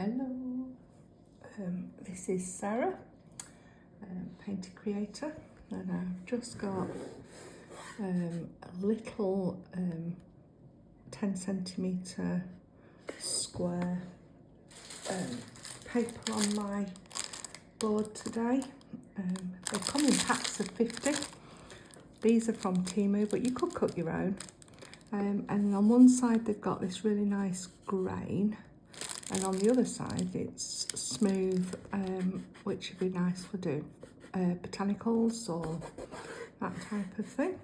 Hello, this is Sarah, painter creator, and I've just got a little 10cm square paper on my board today. They come in packs of 50. These are from Temu, but you could cut your own. And on one side they've got this really nice grain, and on the other side it's smooth, which would be nice for doing botanicals or that type of thing.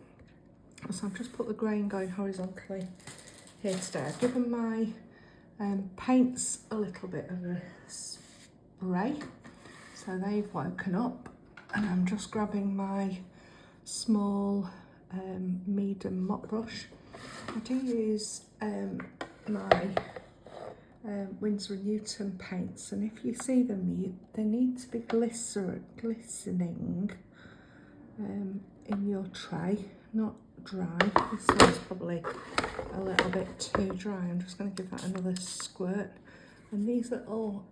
So I've just put the grain going horizontally here today. I've given my paints a little bit of a spray, so they've woken up, and I'm just grabbing my small medium mop brush. I do use my Winsor & Newton paints, and if you see them, they need to be glistening in your tray, not dry. This one's probably a little bit too dry. I'm just going to give that another squirt. And these little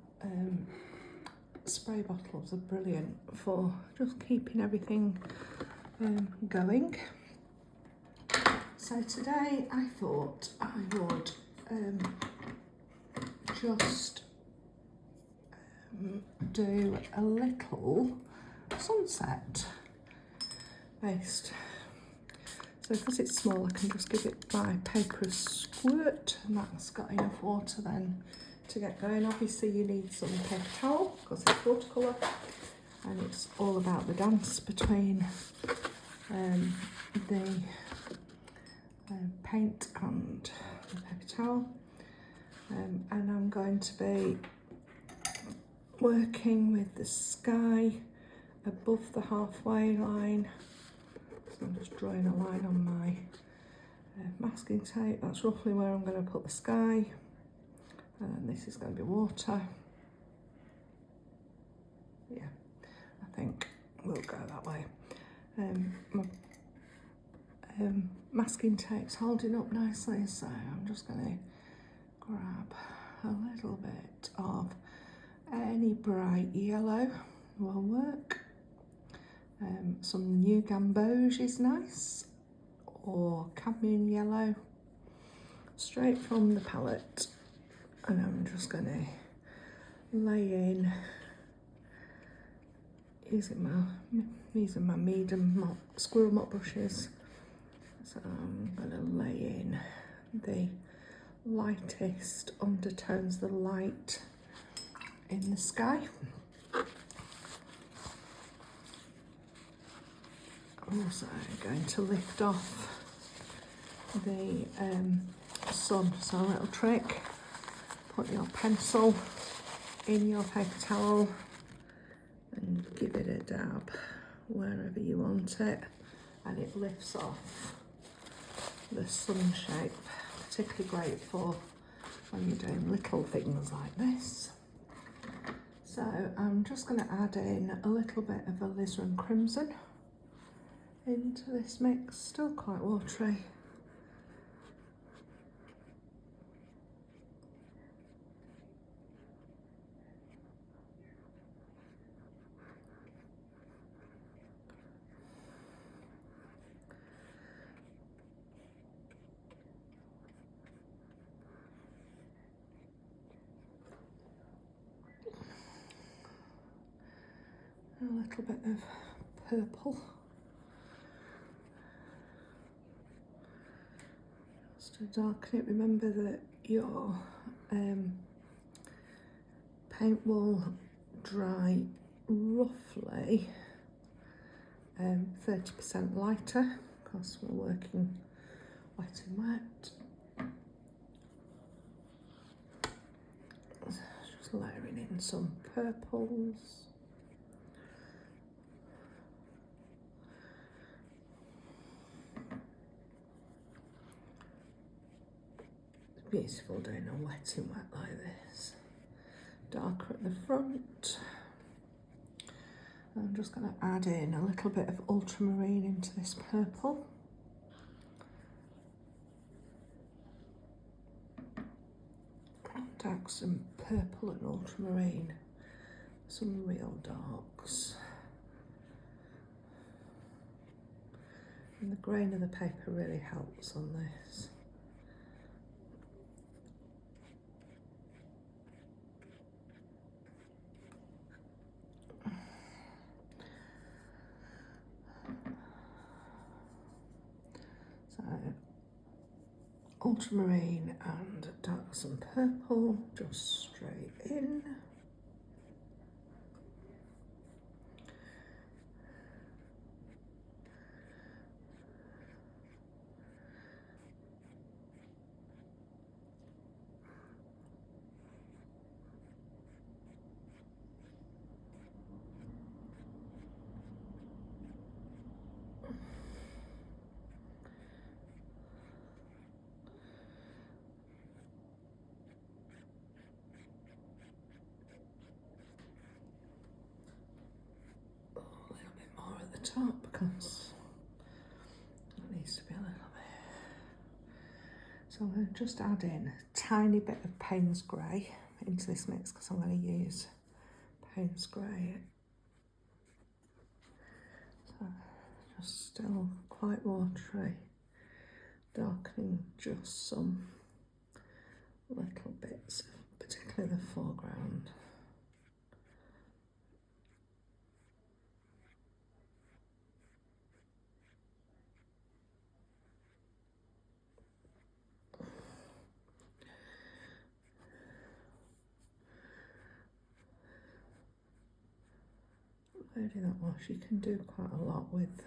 spray bottles are brilliant for just keeping everything going. So today I thought I would just do a little sunset based. So because it's small, I can just give it my paper a squirt, and that's got enough water then to get going. Obviously you need some paper towel because it's watercolour, and it's all about the dance between the paint and the paper towel. And I'm going to be working with the sky above the halfway line. So I'm just drawing a line on my masking tape. That's roughly where I'm going to put the sky, and this is going to be water. Yeah, I think we'll go that way. My masking tape's holding up nicely, so I'm just going to grab a little bit of any bright yellow will work. Some new gamboge is nice, or cadmium yellow, straight from the palette. And I'm just going to lay in using my medium squirrel mop brushes. So I'm going to lay in the lightest undertones, the light in the sky. I'm also going to lift off the sun. So a little trick: put your pencil in your paper towel and give it a dab wherever you want it, and it lifts off the sun shape. Particularly great for when you're doing little things like this. So I'm just going to add in a little bit of alizarin crimson into this mix, still quite watery. A little bit of purple. Just to darken it. Remember that your paint will dry roughly 30% lighter because we're working wet and wet. Just layering in some purples. Beautiful doing a wet and wet like this. Darker at the front. I'm just going to add in a little bit of ultramarine into this purple. some purple and ultramarine, some real darks. And the grain of the paper really helps on this. So ultramarine and dark some purple, just straight in. Top because it needs to be a little bit. So I'm going to just add in a tiny bit of Payne's Grey into this mix because I'm going to use Payne's Grey. So just still quite watery, darkening just some little bits, particularly the foreground. Loading that wash, you can do quite a lot with.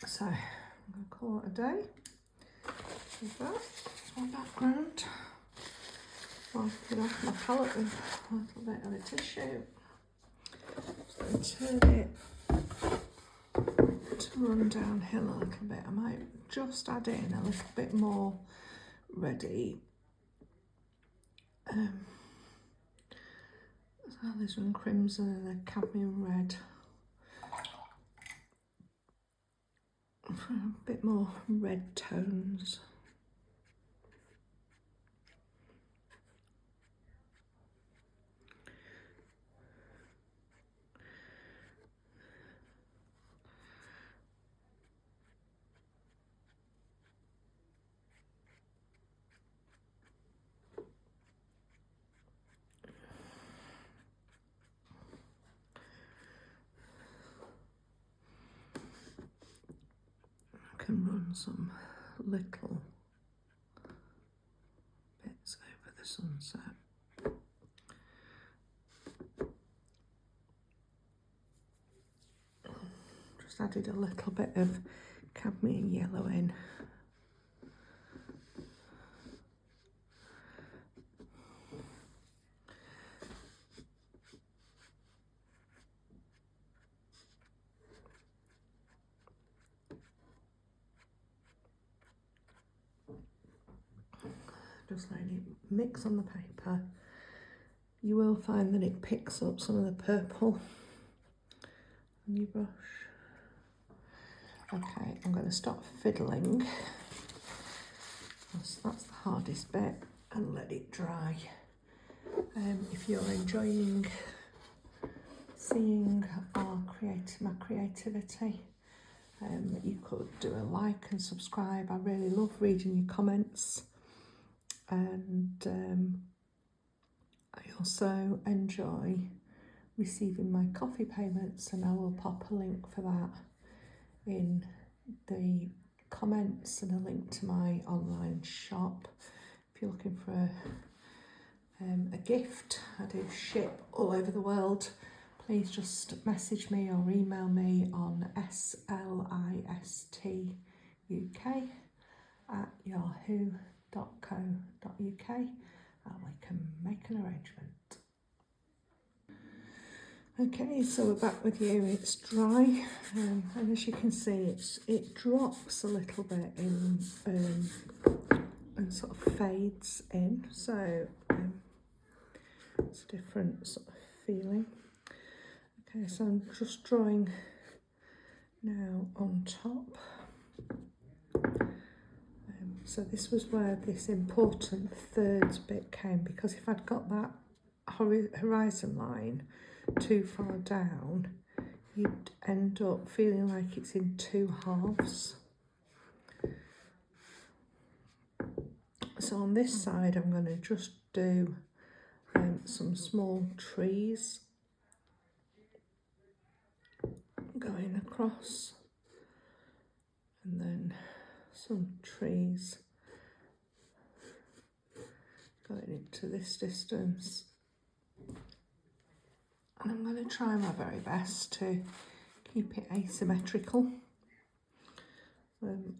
So I'm going to call it a day with that. That's my background. Wiping off my palette with a little bit of a tissue. Just going to turn it to run downhill a little bit. I might just add in a little bit more ready. Alizarin crimson and a cadmium red for a bit more red tones. Can run some little bits over the sunset. Just added a little bit of cadmium yellow in. Just letting it mix on the paper. You will find that it picks up some of the purple on your brush. Okay, I'm going to stop fiddling. That's the hardest bit, and let it dry. If you're enjoying seeing my creativity, you could do a like and subscribe. I really love reading your comments. And I also enjoy receiving my coffee payments, and I will pop a link for that in the comments and a link to my online shop. If you're looking for a gift, I do ship all over the world. Please just message me or email me on slistuk@yahoo.co.uk and we can make an arrangement. Okay, so we're back with you. It's dry, and as you can see, it drops a little bit in and sort of fades in. So it's a different sort of feeling. Okay, so I'm just drawing now on top. So this was where this important thirds bit came, because if I'd got that horizon line too far down, you'd end up feeling like it's in two halves. So on this side, I'm going to just do some small trees going across, and then some trees going into this distance. And I'm going to try my very best to keep it asymmetrical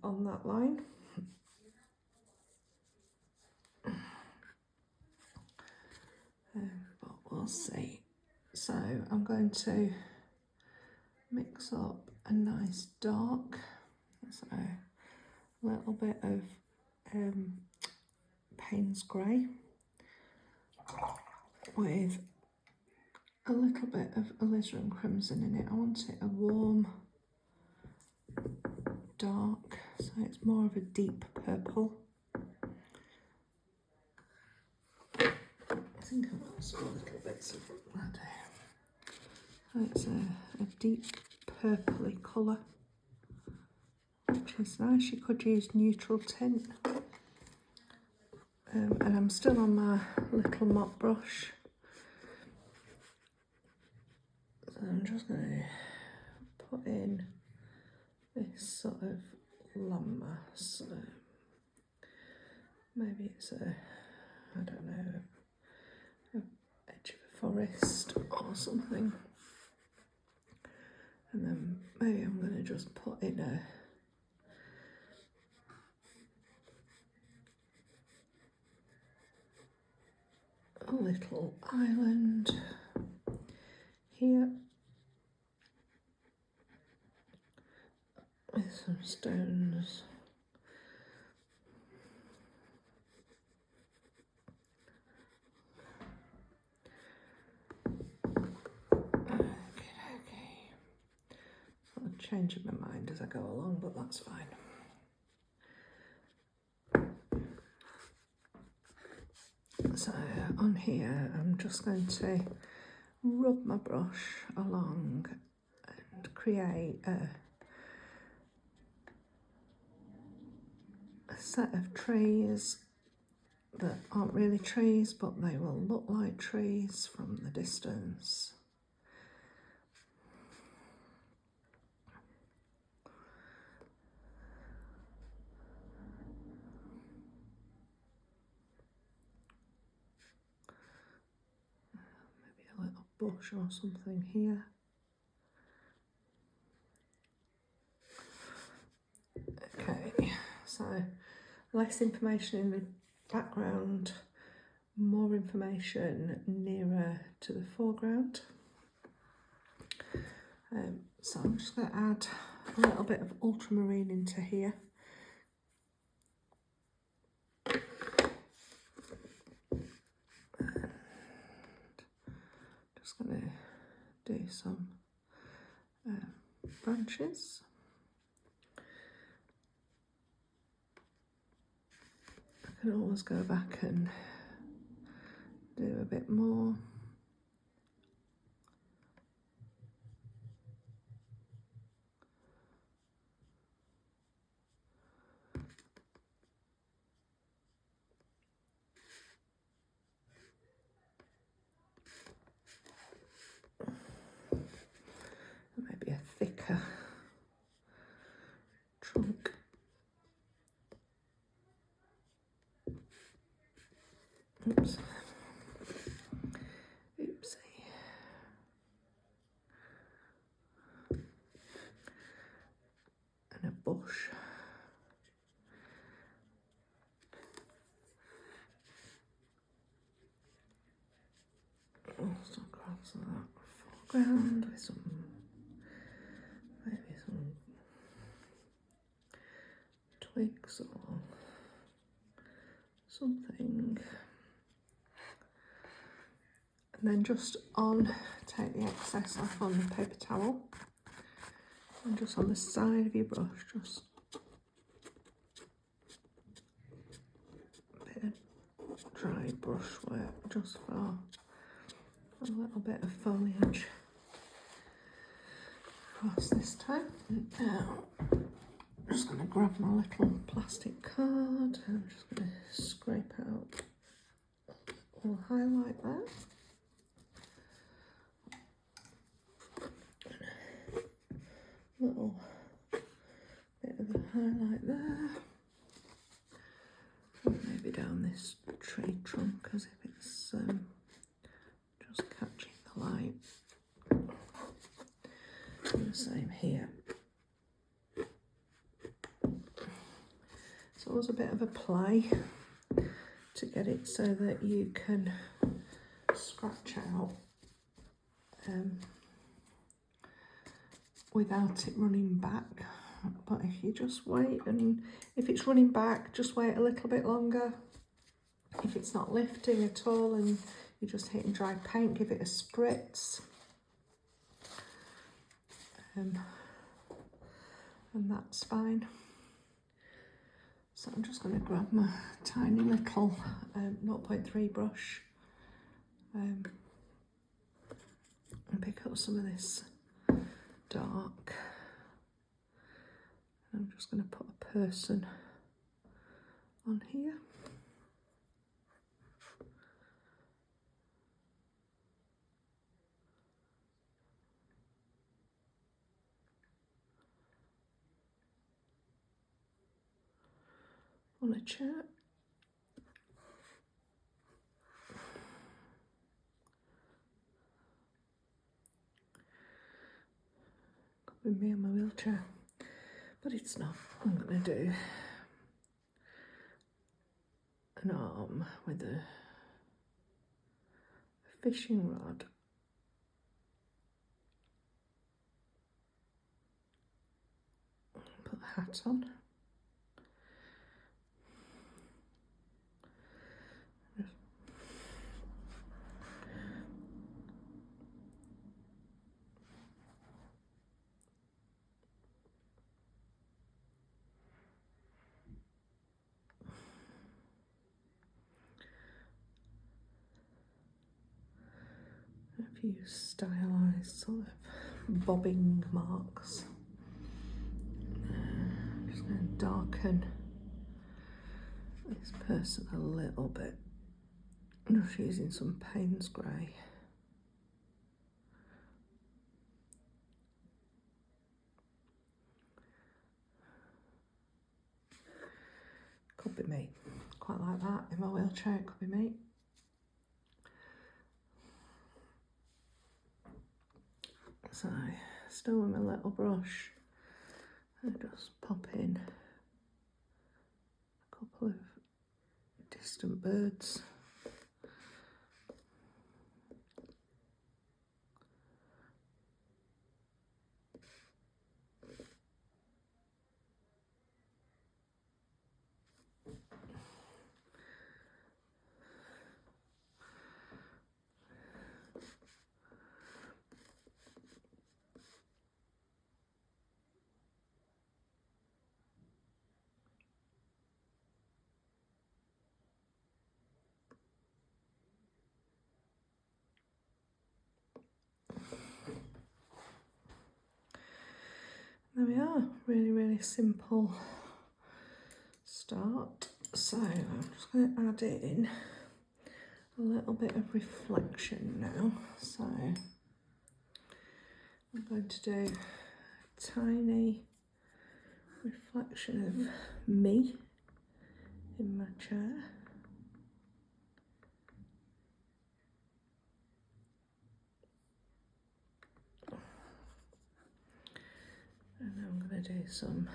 on that line. But we'll see. So I'm going to mix up a nice dark, so a little bit of Payne's grey with a little bit of alizarin crimson in it. I want it a warm dark, so it's more of a deep purple. I think I've got some little bits of that. So it's a deep purpley colour, which is nice. You could use neutral tint. And I'm still on my little mop brush. So I'm just going to put in this sort of landmass. Maybe it's I don't know, a edge of a forest or something. And then maybe I'm going to just put in a little island here with some stones. Okay. I'm changing my mind as I go along, but that's fine. So on here, I'm just going to rub my brush along and create a set of trees that aren't really trees, but they will look like trees from the distance. Maybe a little bush or something here. Okay, so less information in the background, more information nearer to the foreground. So I'm just going to add a little bit of ultramarine into here. And just going to do some branches. I can always go back and do a bit more. Maybe a thicker trunk. Oops. Oopsie. And a bush. Also across that foreground with some, maybe some twigs or something. And then just take the excess off on the paper towel, and just on the side of your brush, just brushwork just for a little bit of foliage across this time. Now, I'm just going to grab my little plastic card. I'm just going to scrape out a little highlight there. Little bit of the highlight there. And maybe down this tree trunk as if it's just catching the light. And the same here. It's always a bit of a play to get it so that you can scratch out without it running back. But if you just wait, and if it's running back, just wait a little bit longer. If it's not lifting at all and you're just hitting dry paint, give it a spritz. And that's fine. So I'm just going to grab my tiny little 0.3 brush and pick up some of this dark. I'm just going to put a person on here. On a chair. Could be me on my wheelchair, but it's not. I'm going to do an arm with a fishing rod. Put a hat on. A few stylized sort of bobbing marks. Just going to darken this person a little bit. I'm just using some Payne's grey. Could be me. Quite like that in my wheelchair, it could be me. So, still with my little brush, I just pop in a couple of distant birds. There we are, really simple start. So I'm just going to add in a little bit of reflection now. So I'm going to do a tiny reflection of me in my chair. And I'm going to do some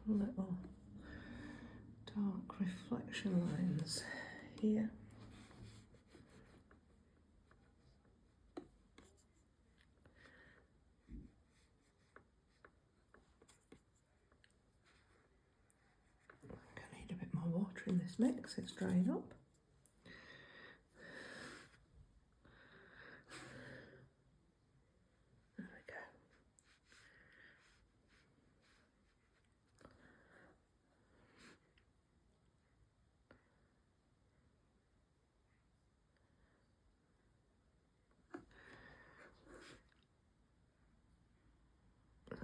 little dark reflection lines here. I need a bit more water in this mix, it's drying up.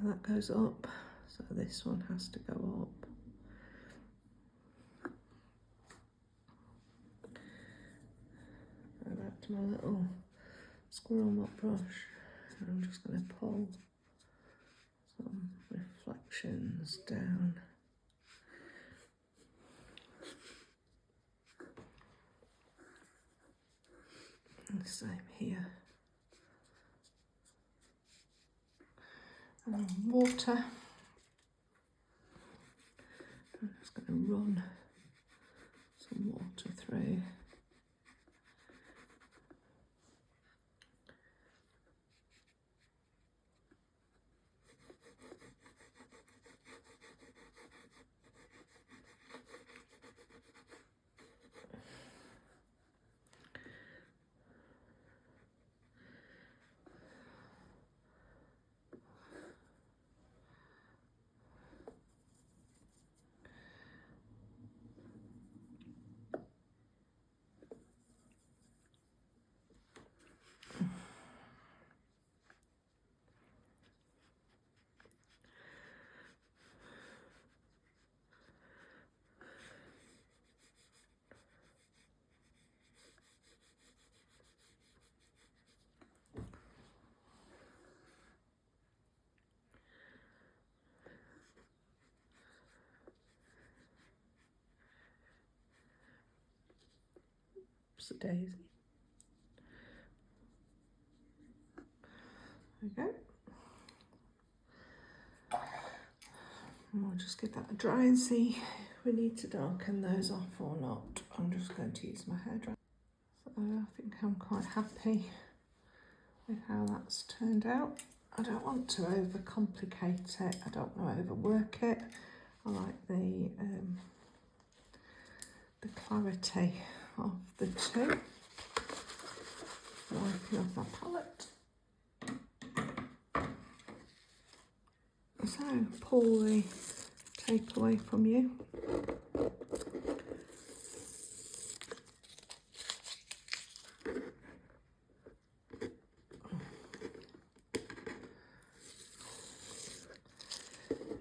And that goes up, so this one has to go up. Go back to my little squirrel mop brush, and I'm just going to pull some reflections down. And the same here. And water. I'm just going to run some water through. Oops, a daisy. There we go. And we'll just give that a dry and see if we need to darken those off or not. I'm just going to use my hairdryer. So I think I'm quite happy with how that's turned out. I don't want to overcomplicate it. I don't want to overwork it. I like the clarity of the two. Wiping off my palette. So pull the tape away from you.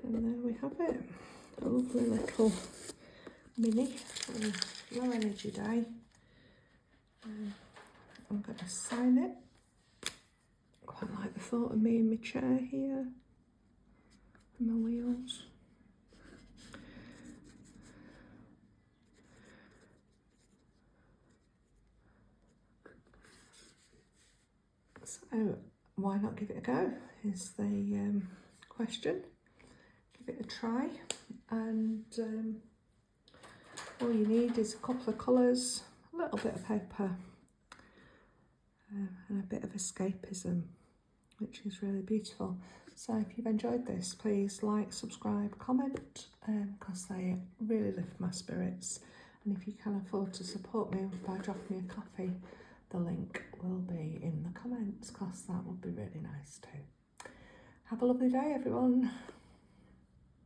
And there we have it. A lovely little mini for a low energy day. I'm going to sign it. Quite like the thought of me in my chair here. My wheels. So why not give it a go is the question. Give it a try, and all you need is a couple of colours, a little bit of paper, and a bit of escapism, which is really beautiful. So if you've enjoyed this, please like, subscribe, comment, because they really lift my spirits. And if you can afford to support me by dropping me a coffee, the link will be in the comments, because that would be really nice too. Have a lovely day, everyone.